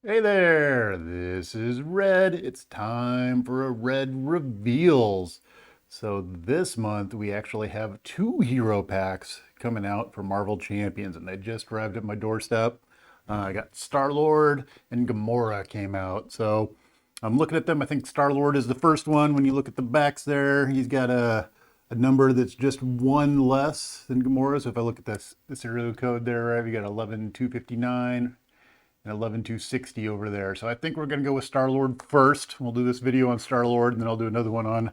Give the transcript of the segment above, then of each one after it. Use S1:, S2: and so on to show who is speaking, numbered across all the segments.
S1: Hey there, this is Red. It's time for a Red Reveals. So this month we actually have two hero packs coming out for Marvel Champions, and they just arrived at my doorstep. I got Star-Lord and Gamora came out. So I'm looking at them. I think Star-Lord is the first one. When you look at the backs there, he's got a number that's just one less than Gamora. So if I look at this serial code there, right, we got 11259 and 11260 over there. So I think we're going to go with Star-Lord first. We'll do this video on Star-Lord, and then I'll do another one on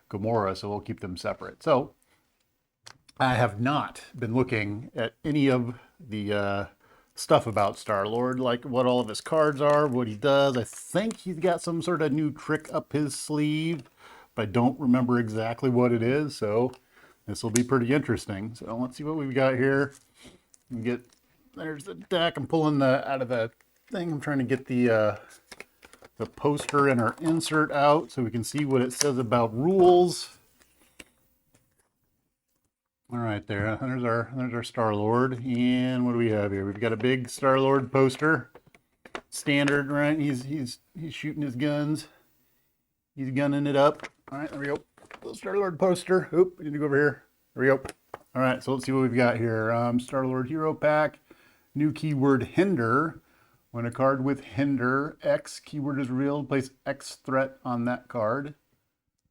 S1: Gamora, so we'll keep them separate. So I have not been looking at any of the stuff about Star-Lord, like what all of his cards are, what he does. I think he's got some sort of new trick up his sleeve, but I don't remember exactly what it is, so this will be pretty interesting. So let's see what we've got here. We get There's the deck. I'm pulling out of the thing. I'm trying to get the poster and our insert out so we can see what it says about rules. All right, there's our Star-Lord. And what do we have here? We've got a big Star-Lord poster. Standard, right? He's shooting his guns. He's gunning it up. All right, there we go. Little Star-Lord poster. Oop, we need to go over here. There we go. All right, so let's see what we've got here. Star-Lord Hero Pack. New keyword hinder. When a card with hinder, X keyword is revealed, place X threat on that card.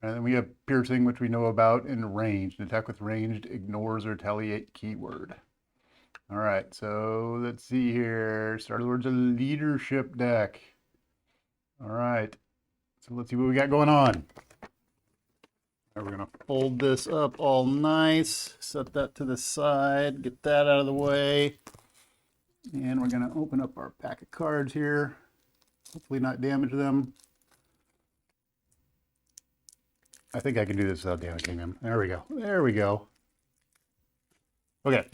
S1: And then we have piercing, which we know about, and ranged. An attack with ranged ignores or retaliate keyword. All right, so let's see here. Star-Lord's a leadership deck. All right, so let's see what we got going on. We're going to fold this up all nice, set that to the side, get that out of the way. And we're going to open up our pack of cards here. Hopefully not damage them. I think I can do this without damaging them. There we go. There we go. Okay.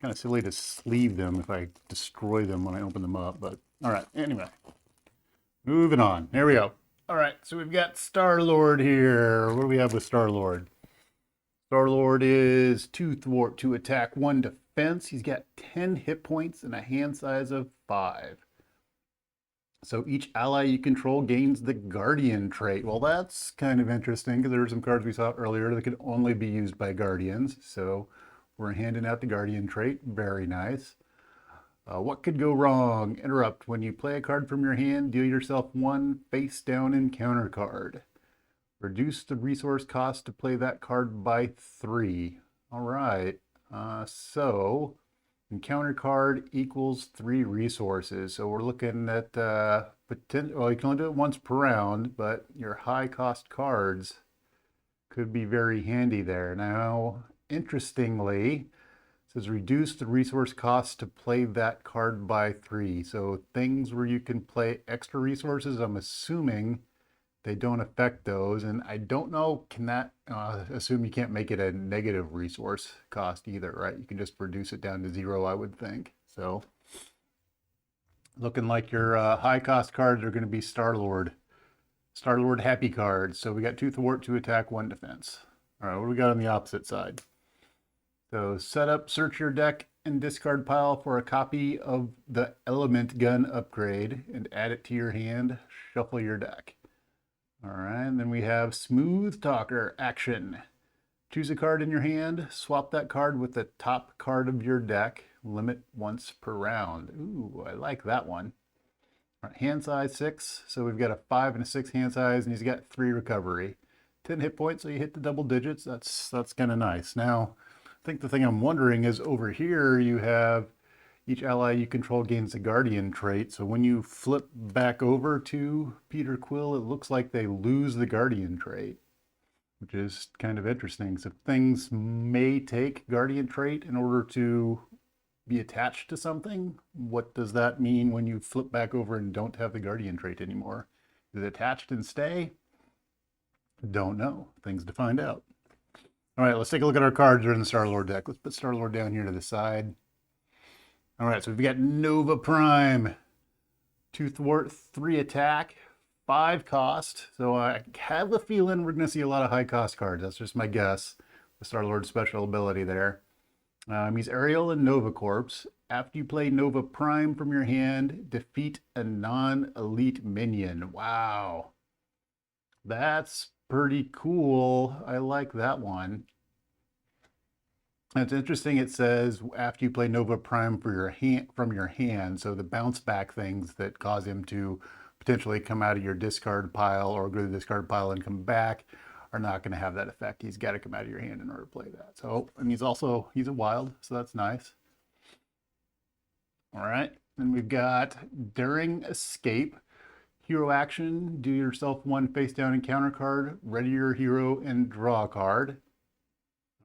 S1: Kind of silly to sleeve them if I destroy them when I open them up, but all right. Anyway, moving on. There we go. All right, so we've got Star-Lord here. What do we have with Star-Lord? Star-Lord is 2 thwart, 2 attack, 1 defense. He's got 10 hit points and a hand size of 5. So each ally you control gains the Guardian trait. Well, that's kind of interesting because there were some cards we saw earlier that could only be used by Guardians. So we're handing out the Guardian trait. Very nice. What could go wrong? Interrupt. When you play a card from your hand, deal yourself 1 face down encounter card. Reduce the resource cost to play that card by 3. All right. So encounter card equals 3 resources. So we're looking at potential. Well, you can only do it once per round, but your high cost cards could be very handy there. Now, interestingly, it says reduce the resource cost to play that card by 3. So things where you can play extra resources, I'm assuming they don't affect those. And I don't know, can that assume you can't make it a negative resource cost either, right? You can just reduce it down to 0, I would think. So looking like your high cost cards are going to be Star-Lord happy cards. So we got 2 thwart, 2 attack, 1 defense. All right, what do we got on the opposite side? So set up, search your deck and discard pile for a copy of the element gun upgrade and add it to your hand. Shuffle your deck. All right, and then we have Smooth Talker action. Choose a card in your hand, swap that card with the top card of your deck, limit once per round. Ooh, I like that one. All right, hand size 6, so we've got a 5 and a 6 hand size, and he's got 3 recovery. 10 hit points, so you hit the double digits. That's kind of nice. Now, I think the thing I'm wondering is over here you have each ally you control gains a Guardian trait. So when you flip back over to Peter Quill, it looks like they lose the Guardian trait, which is kind of interesting. So things may take Guardian trait in order to be attached to something. What does that mean when you flip back over and don't have the Guardian trait anymore? Is it attached and stay? Don't know. Things to find out. All right, let's take a look at our cards that are in the Star-Lord deck. Let's put Star-Lord down here to the side. All right, so we've got Nova Prime, 2 thwart, 3 attack, 5 cost. So I have a feeling we're going to see a lot of high cost cards. That's just my guess. The Star-Lord special ability there. He's Aerial and Nova Corpse. After you play Nova Prime from your hand, defeat a non-elite minion. Wow. That's pretty cool. I like that one. It's interesting. It says after you play Nova Prime for your hand, from your hand, so the bounce back things that cause him to potentially come out of your discard pile or go to the discard pile and come back are not going to have that effect. He's got to come out of your hand in order to play that. So, and he's a wild, so that's nice. All right, then we've got during escape, hero action, do yourself one face down encounter card, ready your hero and draw a card.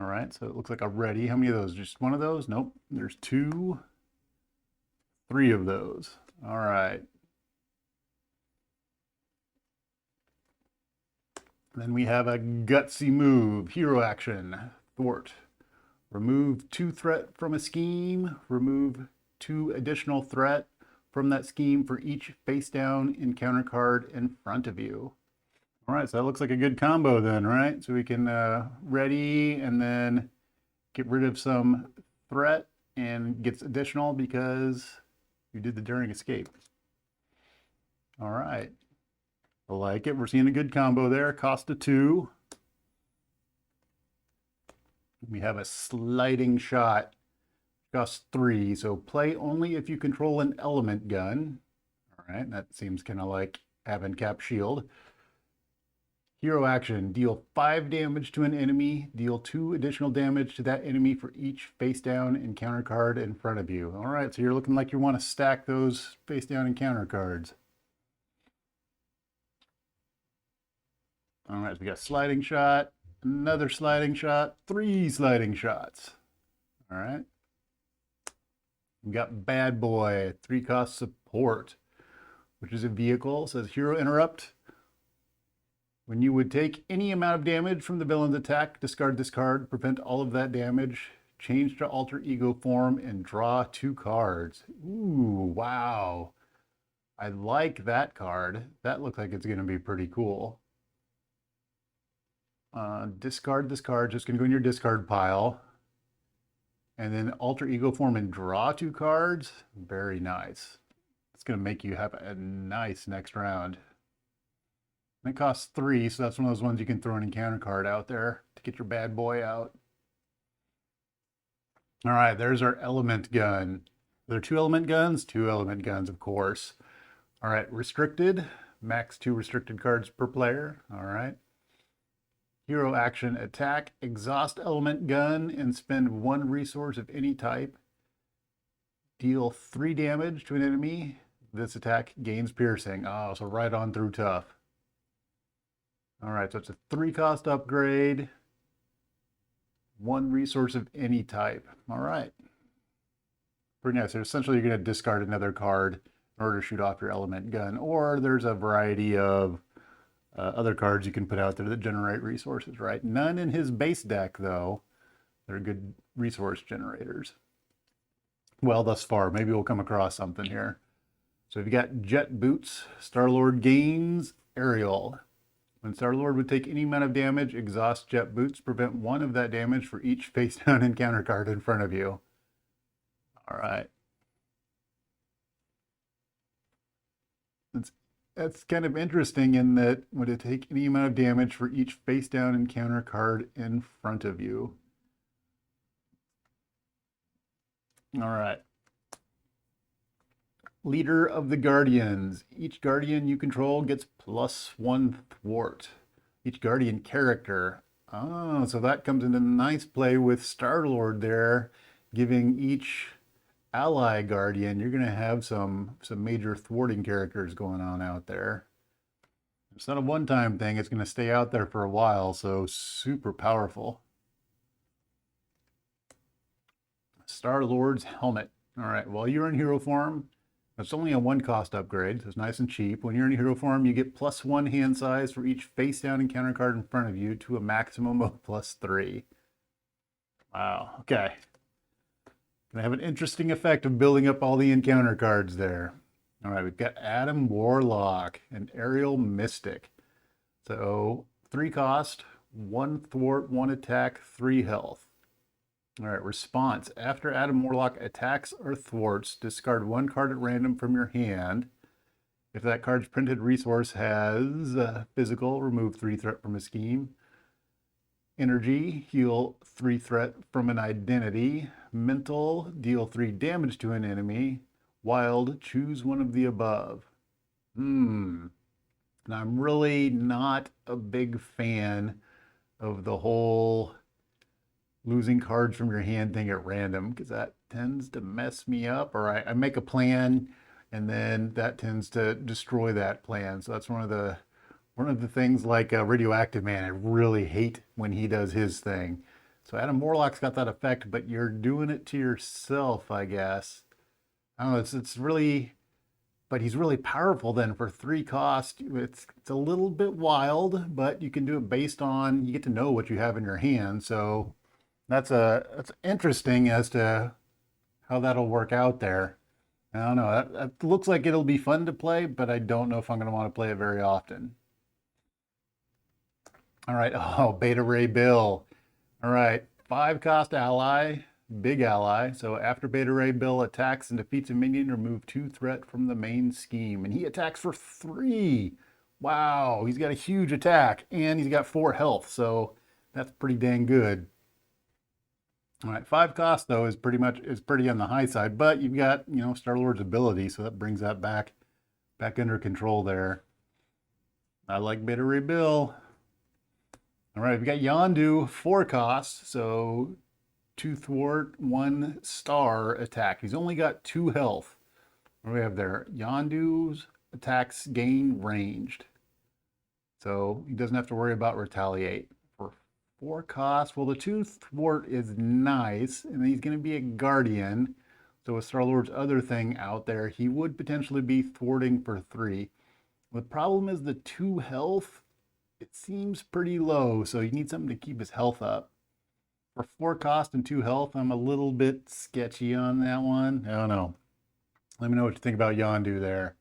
S1: All right, so it looks like a ready. How many of those? Just one of those? Nope. There's 2, 3 of those. All right. Then we have a gutsy move, hero action, thwart. Remove 2 threat from a scheme. Remove 2 additional threat from that scheme for each face down encounter card in front of you. All right, so that looks like a good combo then, right? So we can ready and then get rid of some threat and gets additional because you did the during escape. All right, I like it. We're seeing a good combo there. Cost of 2. We have a sliding shot. Cost 3. So play only if you control an element gun. All right, that seems kind of like having cap shield. Hero action, deal 5 damage to an enemy, deal 2 additional damage to that enemy for each face down encounter card in front of you. All right, so you're looking like you want to stack those face down encounter cards. All right, so we got sliding shot, another sliding shot, 3 sliding shots. All right. We got bad boy, 3 cost support, which is a vehicle. It says hero interrupt. When you would take any amount of damage from the villain's attack, discard this card, prevent all of that damage, change to alter ego form, and draw 2 cards. Ooh, wow. I like that card. That looks like it's going to be pretty cool. Discard this card, just going to go in your discard pile. And then alter ego form and draw 2 cards. Very nice. It's going to make you have a nice next round. And it costs 3, so that's one of those ones you can throw an encounter card out there to get your bad boy out. All right, there's our element gun. Are there 2 element guns? 2 element guns, of course. All right, restricted. Max 2 restricted cards per player. All right. Hero action, attack, exhaust element gun, and spend 1 resource of any type. Deal 3 damage to an enemy. This attack gains piercing. Oh, so right on through tough. All right, so it's a 3 cost upgrade. 1 resource of any type. All right. Pretty nice. So essentially, you're going to discard another card in order to shoot off your element gun. Or there's a variety of other cards you can put out there that generate resources, right? None in his base deck, though. They're good resource generators. Well, thus far. Maybe we'll come across something here. So if you got Jet Boots, Star-Lord gains Aerial. When Star-Lord would take any amount of damage, exhaust Jet Boots, prevent 1 of that damage for each face-down encounter card in front of you. All right. That's kind of interesting in that would it take any amount of damage for each face-down encounter card in front of you. All right. Leader of the Guardians. Each Guardian you control gets +1 thwart. Each Guardian character. Oh, so that comes into nice play with Star-Lord there, giving each ally Guardian, you're going to have some major thwarting characters going on out there. It's not a one-time thing. It's going to stay out there for a while, so super powerful. Star-Lord's helmet. All right, while you're in hero form, it's only a 1 cost upgrade, so it's nice and cheap. When you're in hero form, you get +1 hand size for each face-down encounter card in front of you to a maximum of +3. Wow, okay. Gonna have an interesting effect of building up all the encounter cards there. All right, we've got Adam Warlock and Aerial Mystic. So 3 cost, 1 thwart, 1 attack, 3 health. All right, response. After Adam Warlock attacks or thwarts, discard one card at random from your hand. If that card's printed resource has physical, remove 3 threat from a scheme. Energy, heal 3 threat from an identity. Mental, deal 3 damage to an enemy. Wild, choose one of the above. And I'm really not a big fan of the whole losing cards from your hand thing at random, because that tends to mess me up, or I make a plan and then that tends to destroy that plan. So that's one of the things like Radioactive Man. I really hate when he does his thing. So Adam Warlock's got that effect, but you're doing it to yourself, I guess. I don't know. It's really, but he's really powerful then for 3 cost. It's a little bit wild, but you can do it based on, you get to know what you have in your hand. So that's interesting as to how that'll work out there. I don't know. That looks like it'll be fun to play, but I don't know if I'm going to want to play it very often. All right. Oh, Beta Ray Bill. All right. 5 cost ally, big ally. So after Beta Ray Bill attacks and defeats a minion, remove 2 threat from the main scheme. And he attacks for 3. Wow. He's got a huge attack and he's got 4 health. So that's pretty dang good. All right, 5 cost though is pretty on the high side, but you've got, Star-Lord's ability, so that brings that back under control there. I like Beta Ray Bill. All right, we've got Yondu, 4 costs, so 2 thwart, 1 star attack. He's only got 2 health. What do we have there? Yondu's attacks gain ranged, so he doesn't have to worry about retaliate. 4 cost. Well, the 2 thwart is nice, and he's going to be a guardian. So with Star-Lord's other thing out there, he would potentially be thwarting for 3. The problem is the 2 health, it seems pretty low, so you need something to keep his health up. For 4 cost and 2 health, I'm a little bit sketchy on that one. I don't know. Let me know what you think about Yondu there.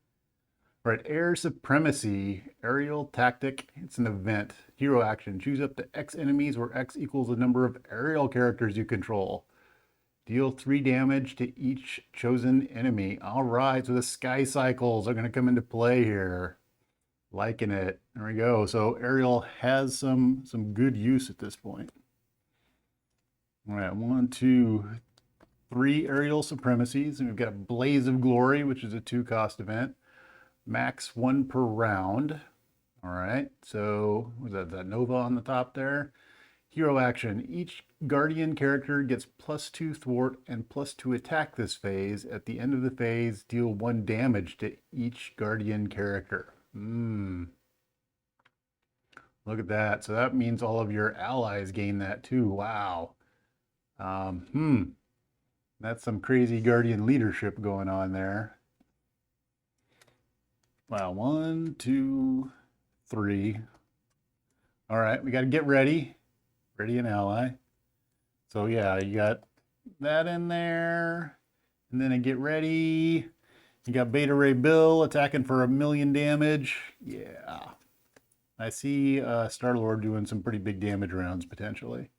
S1: All right, Air Supremacy, aerial tactic. It's an event. Hero action. Choose up to X enemies where X equals the number of aerial characters you control. Deal 3 damage to each chosen enemy. All right, so the sky cycles are going to come into play here. Liking it. There we go. So aerial has some good use at this point. All right, 1, 2, 3 aerial supremacies. And we've got a Blaze of Glory, which is a 2 cost event. Max 1 per round. All right, so was that Nova on the top there? Hero action. Each Guardian character gets +2 thwart and +2 attack this phase. At the end of the phase, deal 1 damage to each Guardian character. Look at that. So that means all of your allies gain that too. Wow. That's some crazy Guardian leadership going on there. Wow, 1, 2, 3. All right, we got to get ready. Ready an ally. So yeah, you got that in there. And then I get ready. You got Beta Ray Bill attacking for 1,000,000 damage. Yeah. I see Star-Lord doing some pretty big damage rounds potentially.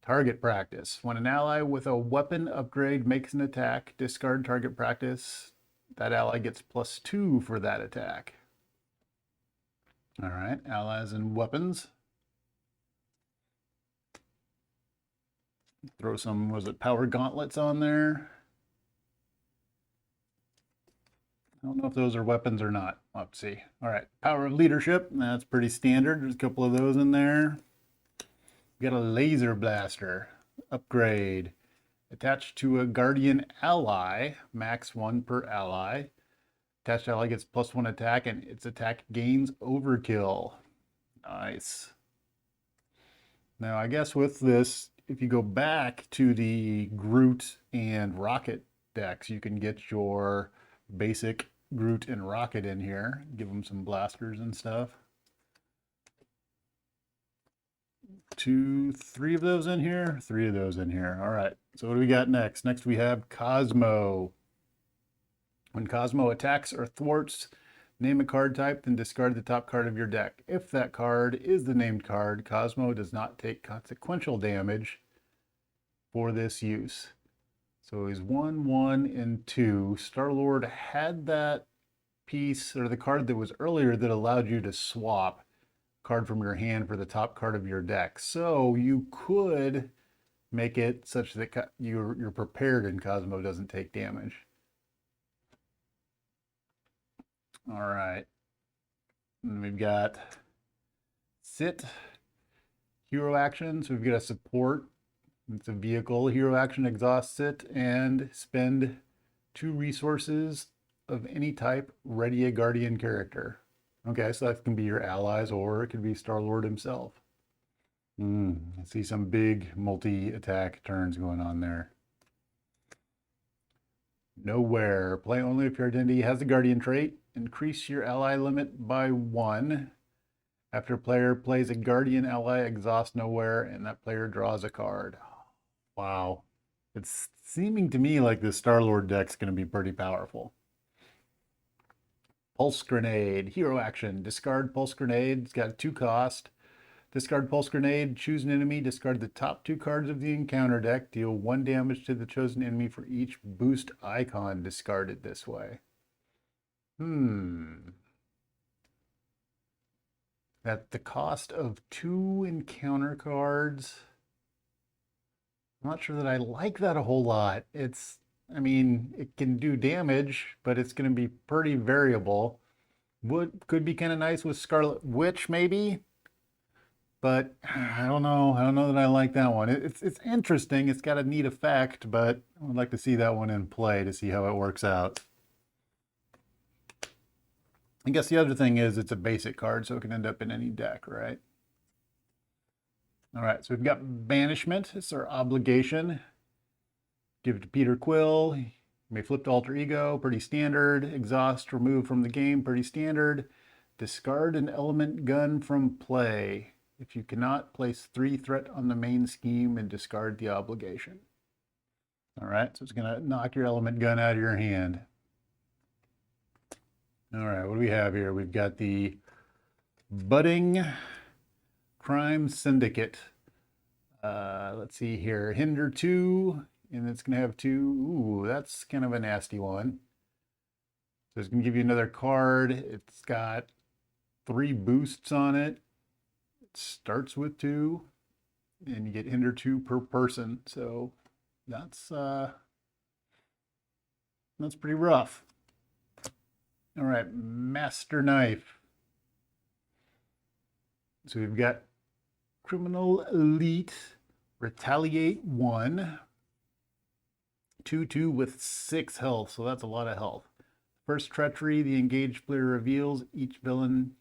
S1: Target practice. When an ally with a weapon upgrade makes an attack, discard target practice. That ally gets +2 for that attack. All right, allies and weapons. Throw some, was it power gauntlets on there? I don't know if those are weapons or not. We'll have to see. All right, power of leadership. That's pretty standard. There's a couple of those in there. We got a laser blaster upgrade. Attached to a Guardian ally, max 1 per ally. Attached ally gets +1 attack, and its attack gains overkill. Nice. Now, I guess with this, if you go back to the Groot and Rocket decks, you can get your basic Groot and Rocket in here. Give them some blasters and stuff. 2, 3 of those in here, 3 of those in here. All right, so what do we got next? Next we have Cosmo. When Cosmo attacks or thwarts, name a card type, then discard the top card of your deck. If that card is the named card, Cosmo does not take consequential damage. for this use. So he's 1, 1, and 2. Star-Lord had that piece, or the card that was earlier, that allowed you to swap card from your hand for the top card of your deck. So you could make it such that you're prepared and Cosmo doesn't take damage. All right. And we've got sit, hero actions. We've got a support. It's a vehicle. Hero action, exhaust it, and spend 2 resources of any type. Ready a guardian character. Okay, so that can be your allies, or it could be Star-Lord himself. I see some big multi-attack turns going on there. Nowhere. Play only if your identity has the guardian trait. Increase your ally limit by 1. After a player plays a guardian ally, exhaust nowhere, and that player draws a card. Wow. It's seeming to me like this Star-Lord deck's going to be pretty powerful. Pulse Grenade, hero action. Discard Pulse Grenade. It's got 2 cost. Discard Pulse Grenade, choose an enemy, discard the top 2 cards of the encounter deck, deal 1 damage to the chosen enemy for each boost icon discarded this way. At the cost of 2 encounter cards, I'm not sure that I like that a whole lot. I mean, it can do damage, but it's going to be pretty variable. Could be kind of nice with Scarlet Witch, maybe. But I don't know. I don't know that I like that one. It's interesting. It's got a neat effect, but I would like to see that one in play to see how it works out. I guess the other thing is it's a basic card, so it can end up in any deck, right? All right, so we've got Banishment. It's our obligation. Give it to Peter Quill. You may flip to Alter Ego, pretty standard. Exhaust, remove from the game, pretty standard. Discard an element gun from play. If you cannot, place 3 threat on the main scheme and discard the obligation. All right, so it's going to knock your element gun out of your hand. All right, what do we have here? We've got the Budding Crime Syndicate. Let's see here. Hinder 2, and it's going to have 2. Ooh, that's kind of a nasty one. So it's going to give you another card. It's got 3 boosts on it. Starts with 2, and you get hinder 2 per person, so that's pretty rough. All right, Master Knife. So we've got Criminal Elite, Retaliate 1, 2/2 with 6 health, so that's a lot of health. First Treachery, the engaged player reveals each villain.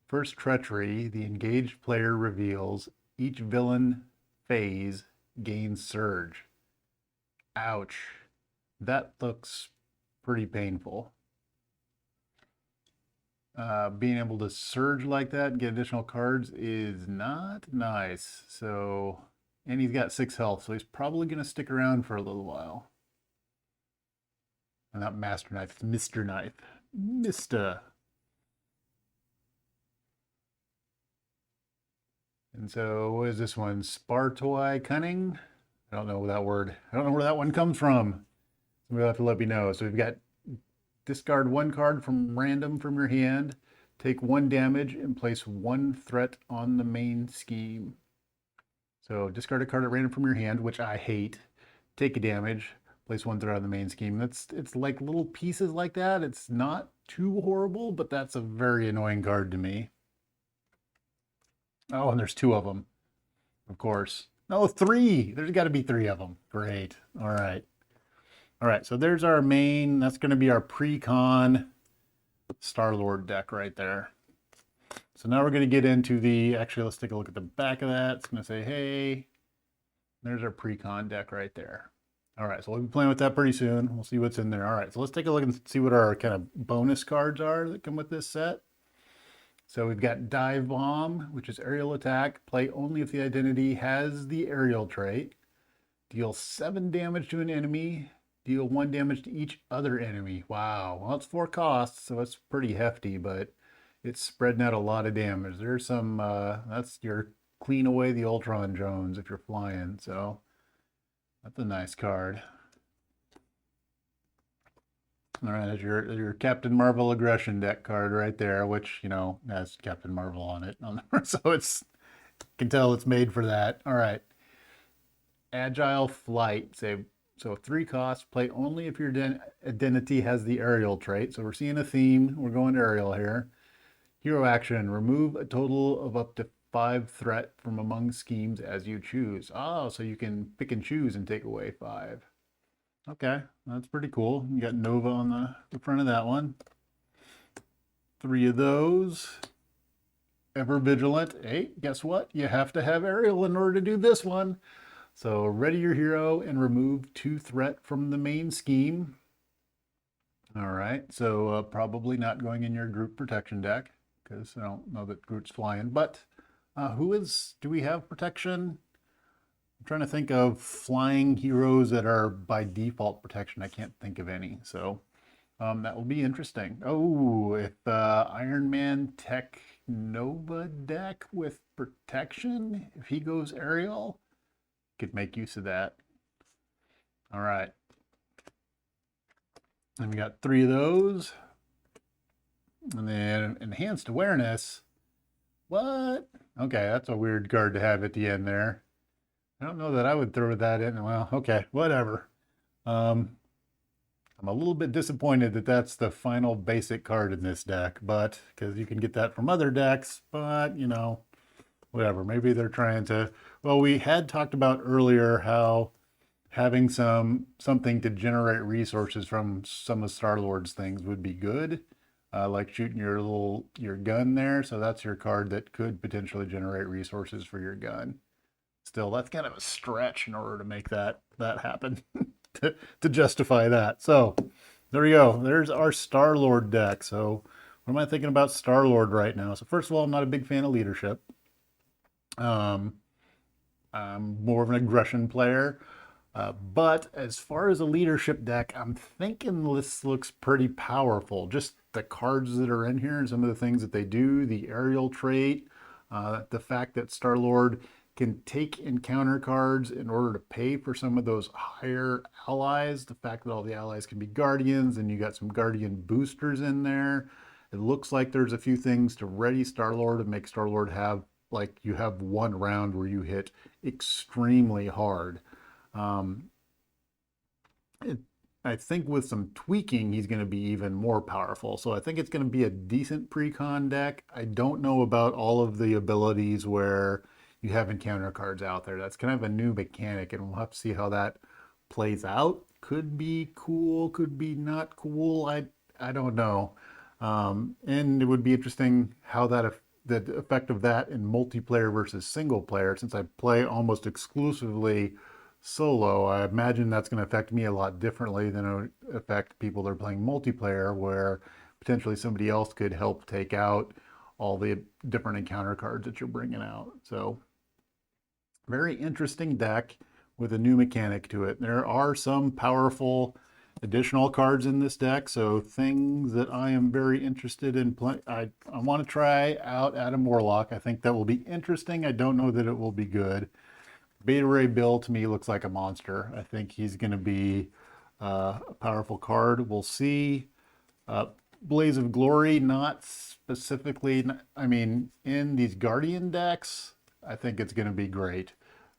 S1: First Treachery, the engaged player reveals each villain phase gains Surge. Ouch. That looks pretty painful. Being able to surge like that and get additional cards is not nice. So, and he's got 6 health, so he's probably going to stick around for a little while. And not Master Knife, it's Mr. Knife. Mr. And so, what is this one? Spartoi Cunning? I don't know that word. I don't know where that one comes from. Somebody will have to let me know. So we've got discard 1 card from random from your hand, take 1 damage, and place 1 threat on the main scheme. So discard a card at random from your hand, which I hate. Take a damage, place 1 threat on the main scheme. It's like little pieces like that. It's not too horrible, but that's a very annoying card to me. Oh, and there's 2 of them, of course. No, 3. There's got to be 3 of them. Great. All right. All right, so there's our main. That's going to be our pre-con Star-Lord deck right there. So now we're going to get into the, actually, let's take a look at the back of that. It's going to say, hey, there's our pre-con deck right there. All right, so we'll be playing with that pretty soon. We'll see what's in there. All right, so let's take a look and see what our kind of bonus cards are that come with this set. So we've got Dive Bomb, which is aerial attack. Play only if the identity has the aerial trait. Deal 7 damage to an enemy. Deal 1 damage to each other enemy. Wow. Well, it's 4 costs, so it's pretty hefty, but it's spreading out a lot of damage. There's some, that's your clean away the Ultron drones if you're flying. So That's a nice card. All right, there's your Captain Marvel aggression deck card right there, which, you know, has Captain Marvel on it. So it's, you can tell it's made for that. All right. Agile Flight. So 3 costs, play only if your identity has the aerial trait. So we're seeing a theme. We're going aerial here. Hero action, remove a total of up to 5 threat from among schemes as you choose. Oh, so you can pick and choose and take away 5. Okay, that's pretty cool. You got Nova on the front of that one. 3 of those. Ever vigilant. Hey, guess what? You have to have aerial in order to do this one. So ready your hero and remove 2 threat from the main scheme. All right, so probably not going in your group protection deck because I don't know that Groot's flying. But do we have protection? I'm trying to think of flying heroes that are by default protection. I can't think of any. So that will be interesting. Oh, if Iron Man Tech Nova deck with protection, if he goes aerial, could make use of that. All right. And we got 3 of those. And then enhanced awareness. What? Okay, that's a weird card to have at the end there. I don't know that I would throw that in. Well, okay, whatever. I'm a little bit disappointed that that's the final basic card in this deck, but because you can get that from other decks, but you know, whatever. Maybe they're trying to, well, we had talked about earlier how having something to generate resources from some of Star-Lord's things would be good. Like shooting your gun there. So that's your card that could potentially generate resources for your gun. Still, that's kind of a stretch in order to make that happen to justify that. So there we go. There's our Star-Lord deck. So what am I thinking about Star-Lord right now? So first of all, I'm not a big fan of leadership. I'm more of an aggression player. But as far as a leadership deck, I'm thinking this looks pretty powerful. Just the cards that are in here and some of the things that they do, the aerial trait, the fact that Star-Lord can take encounter cards in order to pay for some of those higher allies, the fact that all the allies can be guardians and you got some guardian boosters in there. It looks like there's a few things to ready Star-Lord and make Star-Lord have, like, you have one round where you hit extremely hard. I think with some tweaking, he's going to be even more powerful. So I think it's going to be a decent pre-con deck. I don't know about all of the abilities where you have encounter cards out there. That's kind of a new mechanic, and we'll have to see how that plays out. Could be cool, could be not cool. I don't know. And it would be interesting how the effect of that in multiplayer versus single player. Since I play almost exclusively solo, I imagine that's going to affect me a lot differently than it would affect people that are playing multiplayer, where potentially somebody else could help take out all the different encounter cards that you're bringing out. So very interesting deck with a new mechanic to it. There are some powerful additional cards in this deck, so things that I am very interested in playing. I want to try out Adam Warlock. I think that will be interesting. I don't know that it will be good. Beta Ray Bill to me looks like a monster. I think he's going to be a powerful card. We'll see. Blaze of Glory, not specifically. I mean, in these Guardian decks, I think it's going to be great.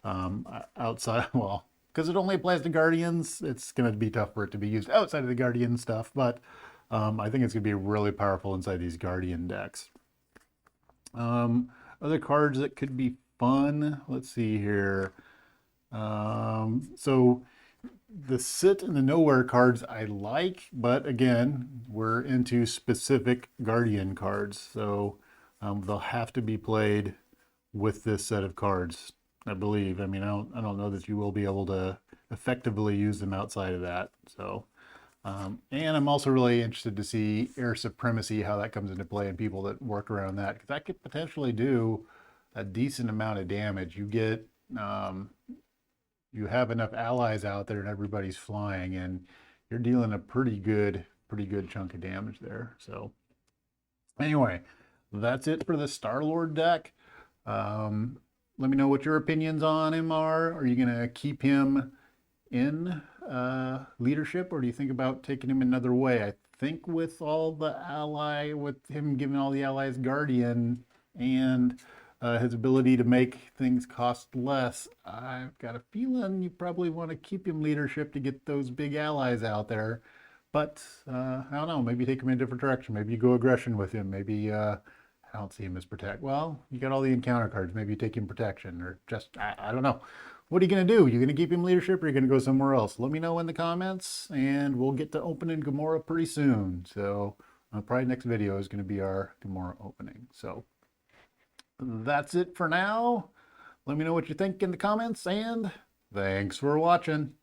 S1: Outside, well, because it only applies to Guardians, it's going to be tough for it to be used outside of the Guardian stuff. But I think it's going to be really powerful inside these Guardian decks. Other cards that could be fun. Let's see here. So the sit and the nowhere cards I like, but again, we're into specific Guardian cards. So they'll have to be played with this set of cards, I believe. I mean, I don't know that you will be able to effectively use them outside of that. So, and I'm also really interested to see air supremacy, how that comes into play, and people that work around that, because that could potentially do a decent amount of damage. You get, you have enough allies out there and everybody's flying, and you're dealing a pretty good chunk of damage there. So anyway, that's it for the Star-Lord deck. Let me know what your opinions on him are. Are you going to keep him in leadership, or do you think about taking him another way? I think with with him giving all the allies Guardian and his ability to make things cost less, I've got a feeling you probably want to keep him leadership to get those big allies out there. But I don't know, maybe take him in a different direction. Maybe you go aggression with him. Maybe I don't see him as protect. Well, you got all the encounter cards. Maybe you take him protection, or just I don't know. What are you going to do? You going to keep him leadership, or are you going to go somewhere else? Let me know in the comments, and we'll get to opening Gamora pretty soon. So probably next video is going to be our Gamora opening. So that's it for now. Let me know what you think in the comments, and thanks for watching.